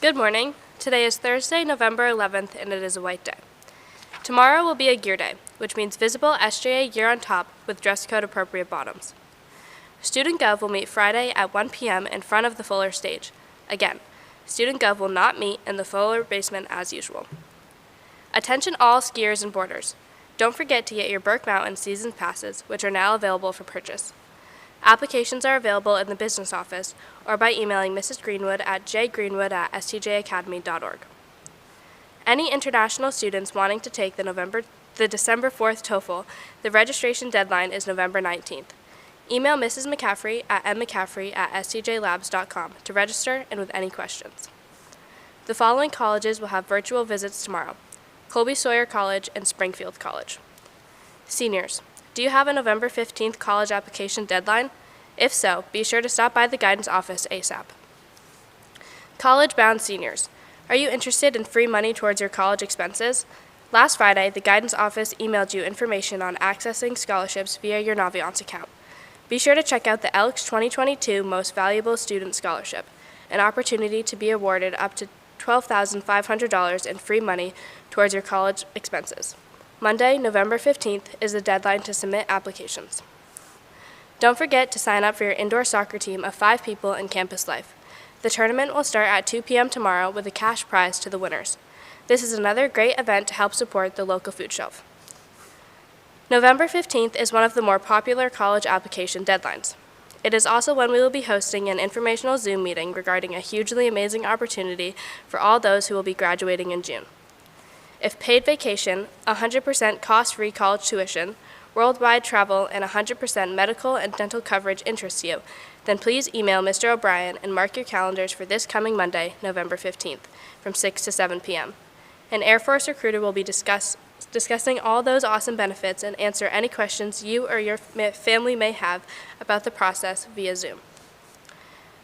Good morning. Today is Thursday, November 11th, and it is a white day. Tomorrow will be a gear day, which means visible SJA gear on top with dress code appropriate bottoms. Student Gov will meet Friday at 1 p.m. in front of the Fuller stage. Again, Student Gov will not meet in the Fuller basement as usual. Attention all skiers and boarders. Don't forget to get your Burke Mountain season passes, which are now available for purchase. Applications are available in the business office or by emailing Mrs. Greenwood at jgreenwood@stjacademy.org. Any international students wanting to take the December 4th TOEFL, the registration deadline is November 19th. Email Mrs. McCaffrey at mmccaffrey@stjlabs.com to register and with any questions. The following colleges will have virtual visits tomorrow: Colby Sawyer College and Springfield College. Seniors, do you have a November 15th college application deadline? If so, be sure to stop by the guidance office ASAP. College-bound seniors, are you interested in free money towards your college expenses? Last Friday, the guidance office emailed you information on accessing scholarships via your Naviance account. Be sure to check out the Elks 2022 Most Valuable Student Scholarship, an opportunity to be awarded up to $12,500 in free money towards your college expenses. Monday, November 15th, is the deadline to submit applications. Don't forget to sign up for your indoor soccer team of 5 people in Campus Life. The tournament will start at 2 p.m. tomorrow with a cash prize to the winners. This is another great event to help support the local food shelf. November 15th is one of the more popular college application deadlines. It is also when we will be hosting an informational Zoom meeting regarding a hugely amazing opportunity for all those who will be graduating in June. If paid vacation, 100% cost-free college tuition, worldwide travel, and 100% medical and dental coverage interests you, then please email Mr. O'Brien and mark your calendars for this coming Monday, November 15th, from 6 to 7 p.m. An Air Force recruiter will be discussing all those awesome benefits and answer any questions you or your family may have about the process via Zoom.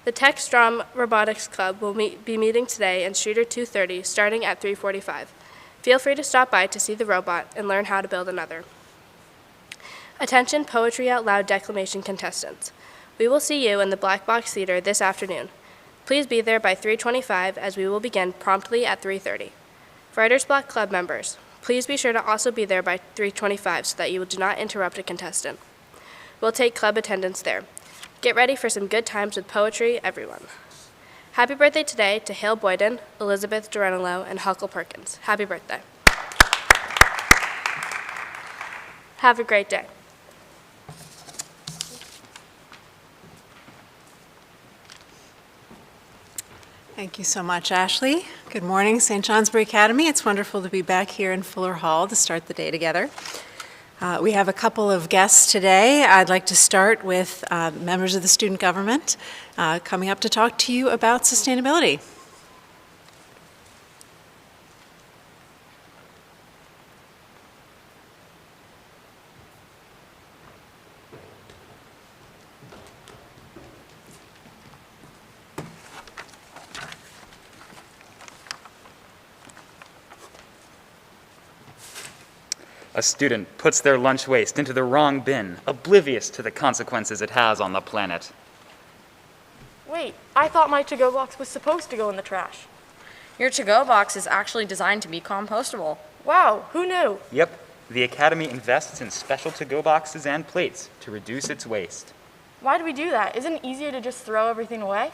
The Tech Strom Robotics Club will be meeting today in Streeter 230 starting at 3:45. Feel free to stop by to see the robot and learn how to build another. Attention Poetry Out Loud declamation contestants. We will see you in the Black Box Theater this afternoon. Please be there by 3:25 as we will begin promptly at 3:30. Writer's Block Club members, please be sure to also be there by 3:25 so that you do not interrupt a contestant. We'll take club attendance there. Get ready for some good times with poetry, everyone. Happy birthday today to Hale Boyden, Elizabeth Duranolo, and Huckle Perkins. Happy birthday. Have a great day. Thank you so much, Ashley. Good morning, St. Johnsbury Academy. It's wonderful to be back here in Fuller Hall to start the day together. We have a couple of guests today. I'd like to start with members of the student government coming up to talk to you about sustainability. A student puts their lunch waste into the wrong bin, oblivious to the consequences it has on the planet. Wait, I thought my to-go box was supposed to go in the trash. Your to-go box is actually designed to be compostable. Wow, who knew? Yep, the Academy invests in special to-go boxes and plates to reduce its waste. Why do we do that? Isn't it easier to just throw everything away?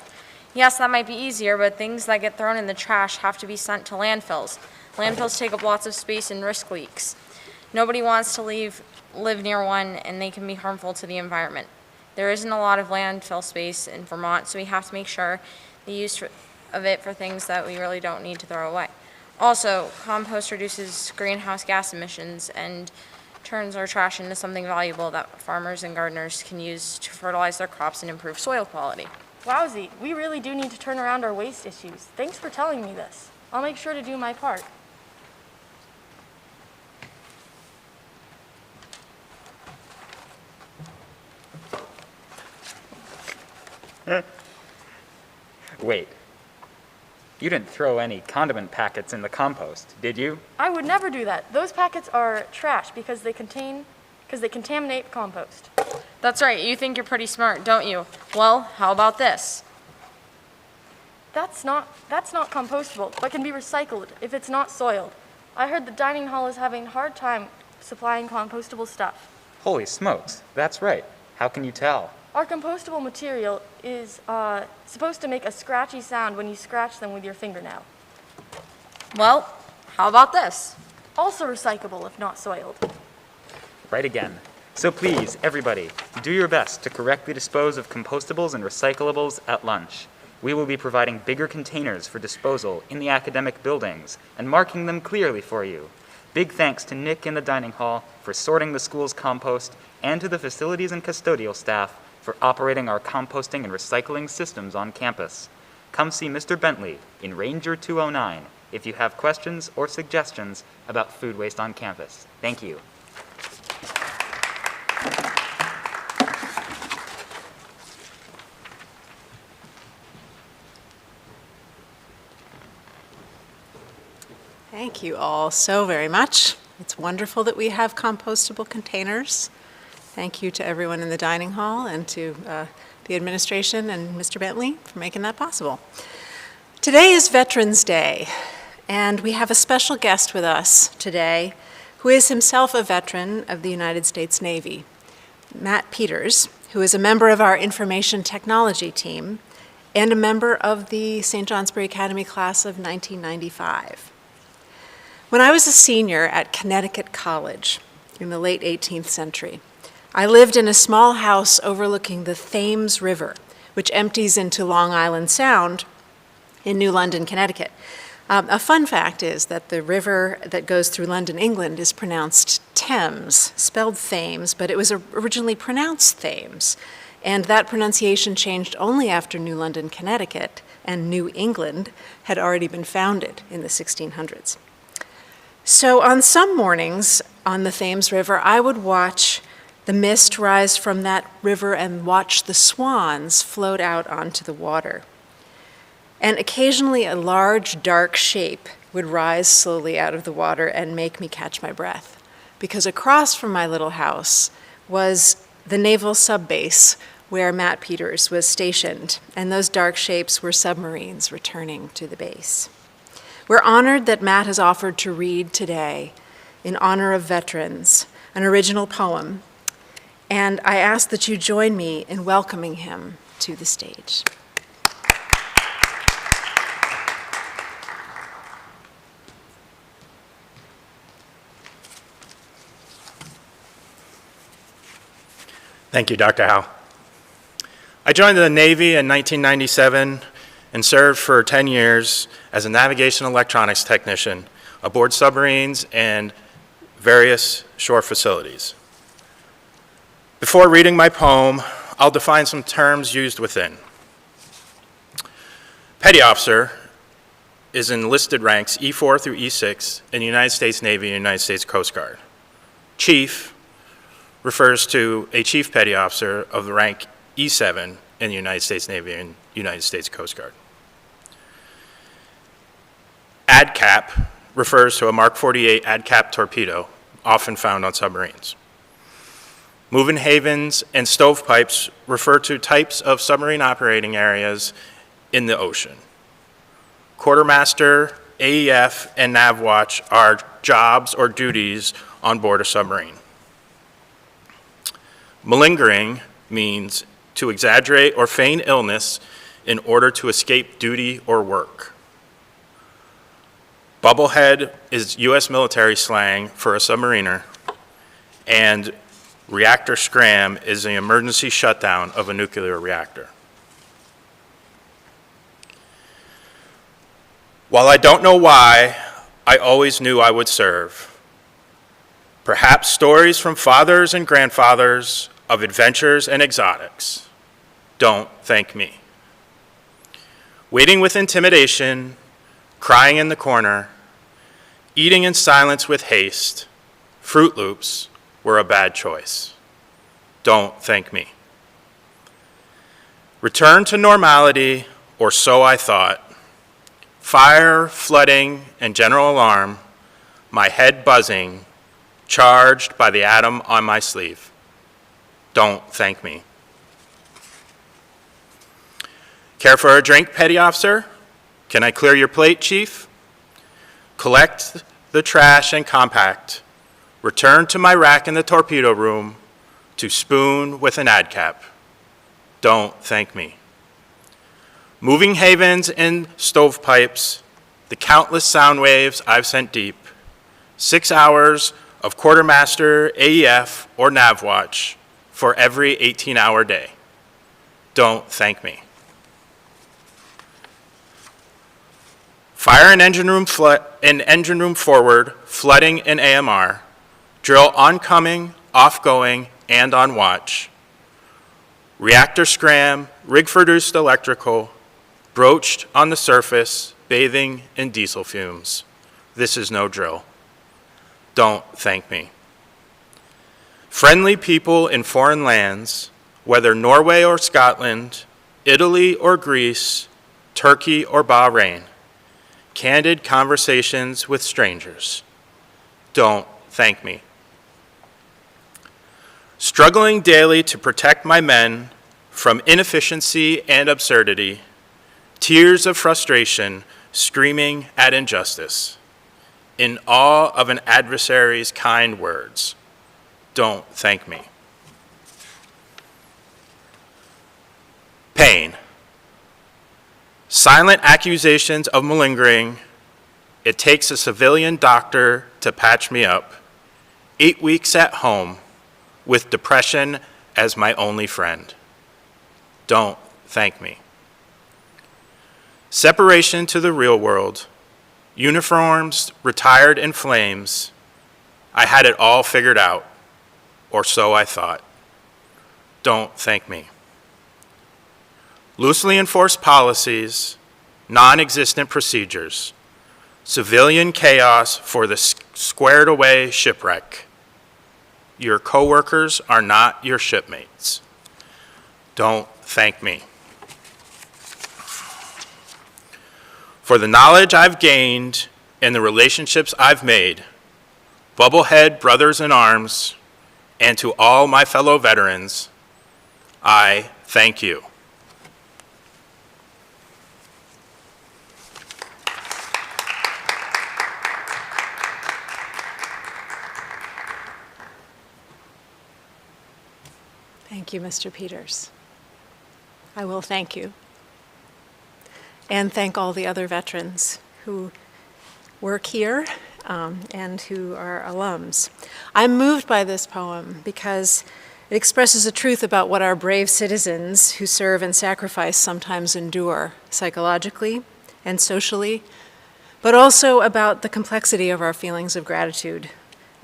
Yes, that might be easier, but things that get thrown in the trash have to be sent to landfills. Landfills take up lots of space and risk leaks. Nobody wants to live near one, and they can be harmful to the environment. There isn't a lot of landfill space in Vermont, so we have to make sure the use of it for things that we really don't need to throw away. Also, compost reduces greenhouse gas emissions and turns our trash into something valuable that farmers and gardeners can use to fertilize their crops and improve soil quality. Wowzy, we really do need to turn around our waste issues. Thanks for telling me this. I'll make sure to do my part. Wait, you didn't throw any condiment packets in the compost, did you? I would never do that. Those packets are trash because they contaminate compost. That's right, you think you're pretty smart, don't you? Well, how about this? That's not compostable, but can be recycled if it's not soiled. I heard the dining hall is having a hard time supplying compostable stuff. Holy smokes, that's right. How can you tell? Our compostable material is supposed to make a scratchy sound when you scratch them with your fingernail. Well, how about this? Also recyclable if not soiled. Right again. So please, everybody, do your best to correctly dispose of compostables and recyclables at lunch. We will be providing bigger containers for disposal in the academic buildings and marking them clearly for you. Big thanks to Nick in the dining hall for sorting the school's compost and to the facilities and custodial staff for operating our composting and recycling systems on campus. Come see Mr. Bentley in Ranger 209 if you have questions or suggestions about food waste on campus. Thank you. Thank you all so very much. It's wonderful that we have compostable containers. Thank you to everyone in the dining hall and to the administration and Mr. Bentley for making that possible. Today is Veterans Day, and we have a special guest with us today who is himself a veteran of the United States Navy, Matt Peters, who is a member of our information technology team and a member of the St. Johnsbury Academy class of 1995. When I was a senior at Connecticut College in the late 18th century, I lived in a small house overlooking the Thames River, which empties into Long Island Sound in New London, Connecticut. A fun fact is that the river that goes through London, England, is pronounced Thames, spelled Thames, but it was originally pronounced Thames. And that pronunciation changed only after New London, Connecticut, and New England had already been founded in the 1600s. So on some mornings on the Thames River, I would watch the mist rise from that river and watch the swans float out onto the water. And occasionally a large, dark shape would rise slowly out of the water and make me catch my breath, because across from my little house was the naval subbase where Matt Peters was stationed, and those dark shapes were submarines returning to the base. We're honored that Matt has offered to read today, in honor of veterans, an original poem, and I ask that you join me in welcoming him to the stage. Thank you, Dr. Howe. I joined the Navy in 1997 and served for 10 years as a navigation electronics technician aboard submarines and various shore facilities. Before reading my poem, I'll define some terms used within. Petty officer is in listed ranks E4 through E6 in the United States Navy and United States Coast Guard. Chief refers to a chief petty officer of the rank E7 in the United States Navy and United States Coast Guard. ADCAP refers to a Mark 48 ADCAP torpedo, often found on submarines. Moving havens and stovepipes refer to types of submarine operating areas in the ocean. Quartermaster, AEF, and NavWatch are jobs or duties on board a submarine. Malingering means to exaggerate or feign illness in order to escape duty or work. Bubblehead is U.S. military slang for a submariner, and reactor scram is the emergency shutdown of a nuclear reactor. While I don't know why, I always knew I would serve. Perhaps stories from fathers and grandfathers of adventures and exotics. Don't thank me. Waiting with intimidation, crying in the corner, eating in silence with haste, Fruit Loops were a bad choice. Don't thank me. Return to normality, or so I thought. Fire, flooding, and general alarm, my head buzzing, charged by the atom on my sleeve. Don't thank me. Care for a drink, petty officer? Can I clear your plate, Chief? Collect the trash and compact. Return to my rack in the torpedo room to spoon with an ad cap. Don't thank me. Moving havens and stovepipes, the countless sound waves I've sent deep, 6 hours of quartermaster AEF or NavWatch for every 18-hour day. Don't thank me. Fire an engine room forward, flooding an AMR. Drill oncoming, off-going, and on watch. Reactor scram, rig-produced electrical, broached on the surface, bathing in diesel fumes. This is no drill. Don't thank me. Friendly people in foreign lands, whether Norway or Scotland, Italy or Greece, Turkey or Bahrain. Candid conversations with strangers. Don't thank me. Struggling daily to protect my men from inefficiency and absurdity, tears of frustration screaming at injustice, in awe of an adversary's kind words. Don't thank me. Pain. Silent accusations of malingering. It takes a civilian doctor to patch me up. 8 weeks at home with depression as my only friend. Don't thank me. Separation to the real world. Uniforms retired in flames. I had it all figured out, or so I thought. Don't thank me. Loosely enforced policies, non-existent procedures, civilian chaos for the squared away shipwreck. Your coworkers are not your shipmates. Don't thank me. For the knowledge I've gained and the relationships I've made, Bubblehead brothers in arms, and to all my fellow veterans, I thank you. Thank you, Mr. Peters. I will thank you. And thank all the other veterans who work here and who are alums. I'm moved by this poem because it expresses a truth about what our brave citizens who serve and sacrifice sometimes endure psychologically and socially, but also about the complexity of our feelings of gratitude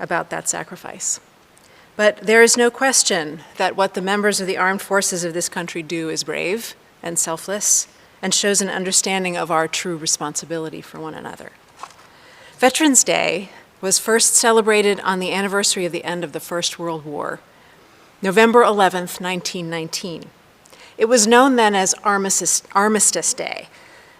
about that sacrifice. But there is no question that what the members of the armed forces of this country do is brave and selfless and shows an understanding of our true responsibility for one another. Veterans Day was first celebrated on the anniversary of the end of the First World War, November 11th, 1919. It was known then as Armistice Day,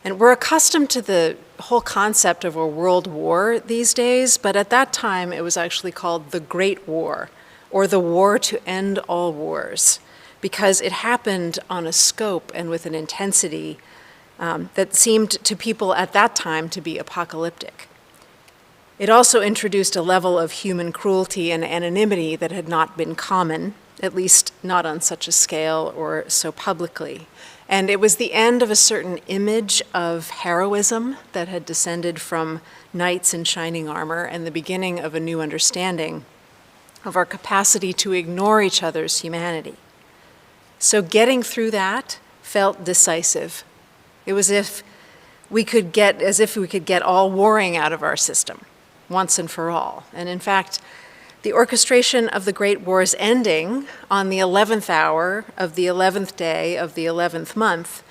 and we're accustomed to the whole concept of a world war these days, but at that time it was actually called the Great War, or the war to end all wars, because it happened on a scope and with an intensity that seemed to people at that time to be apocalyptic. It also introduced a level of human cruelty and anonymity that had not been common, at least not on such a scale or so publicly. And it was the end of a certain image of heroism that had descended from knights in shining armor and the beginning of a new understanding of our capacity to ignore each other's humanity. So getting through that felt decisive. It was as if we could get all warring out of our system once and for all. And in fact, the orchestration of the Great War's ending on the 11th hour of the 11th day of the 11th month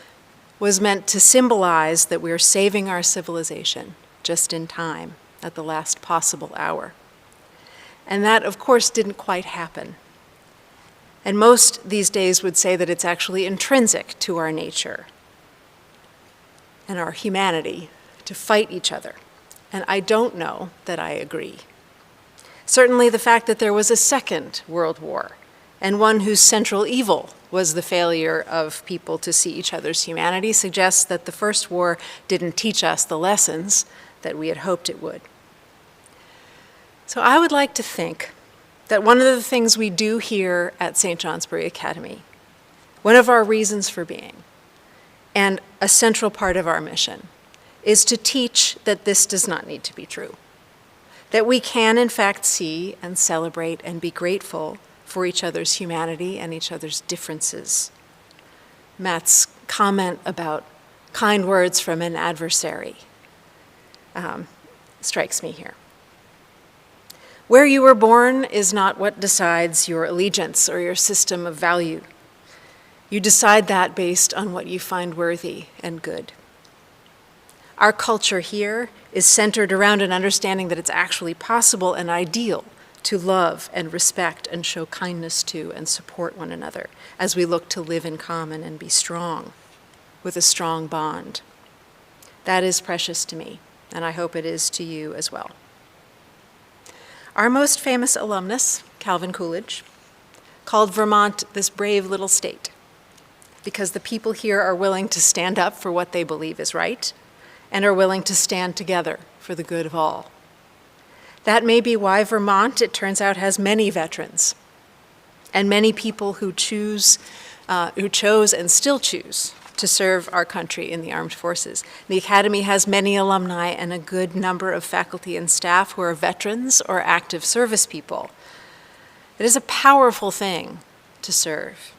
was meant to symbolize that we are saving our civilization just in time at the last possible hour. And that, of course, didn't quite happen. And most these days would say that it's actually intrinsic to our nature and our humanity to fight each other. And I don't know that I agree. Certainly the fact that there was a second World War and one whose central evil was the failure of people to see each other's humanity suggests that the First War didn't teach us the lessons that we had hoped it would. So I would like to think that one of the things we do here at St. Johnsbury Academy, one of our reasons for being, and a central part of our mission, is to teach that this does not need to be true. That we can, in fact, see and celebrate and be grateful for each other's humanity and each other's differences. Matt's comment about kind words from an adversary strikes me here. Where you were born is not what decides your allegiance or your system of value. You decide that based on what you find worthy and good. Our culture here is centered around an understanding that it's actually possible and ideal to love and respect and show kindness to and support one another as we look to live in common and be strong with a strong bond. That is precious to me, and I hope it is to you as well. Our most famous alumnus, Calvin Coolidge, called Vermont this brave little state because the people here are willing to stand up for what they believe is right and are willing to stand together for the good of all. That may be why Vermont, it turns out, has many veterans and many people who chose and still choose to serve our country in the armed forces. The Academy has many alumni and a good number of faculty and staff who are veterans or active service people. It is a powerful thing to serve.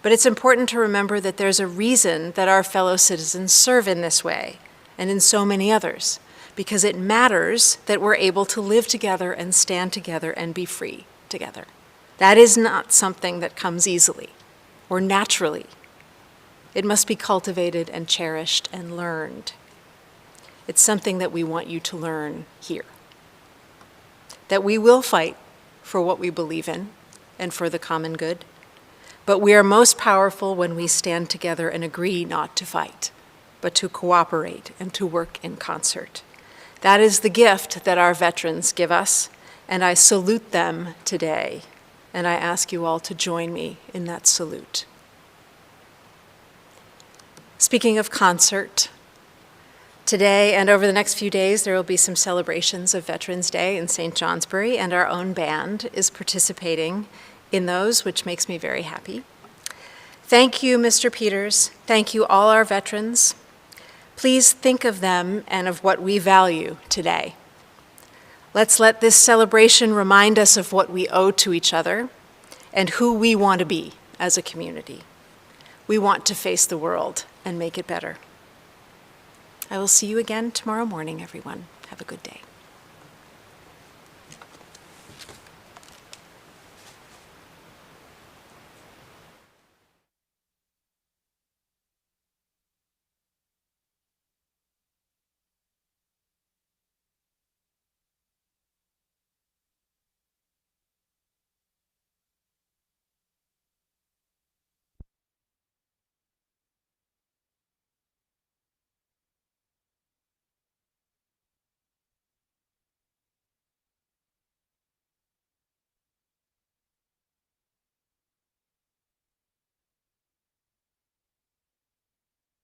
But it's important to remember that there's a reason that our fellow citizens serve in this way and in so many others, because it matters that we're able to live together and stand together and be free together. That is not something that comes easily or naturally. It must be cultivated and cherished and learned. It's something that we want you to learn here. That we will fight for what we believe in and for the common good, but we are most powerful when we stand together and agree not to fight, but to cooperate and to work in concert. That is the gift that our veterans give us, and I salute them today, and I ask you all to join me in that salute. Speaking of concert, today and over the next few days, there will be some celebrations of Veterans Day in St. Johnsbury, and our own band is participating in those, which makes me very happy. Thank you, Mr. Peters. Thank you, all our veterans. Please think of them and of what we value today. Let's let this celebration remind us of what we owe to each other and who we want to be as a community. We want to face the world and make it better. I will see you again tomorrow morning, everyone. Have a good day.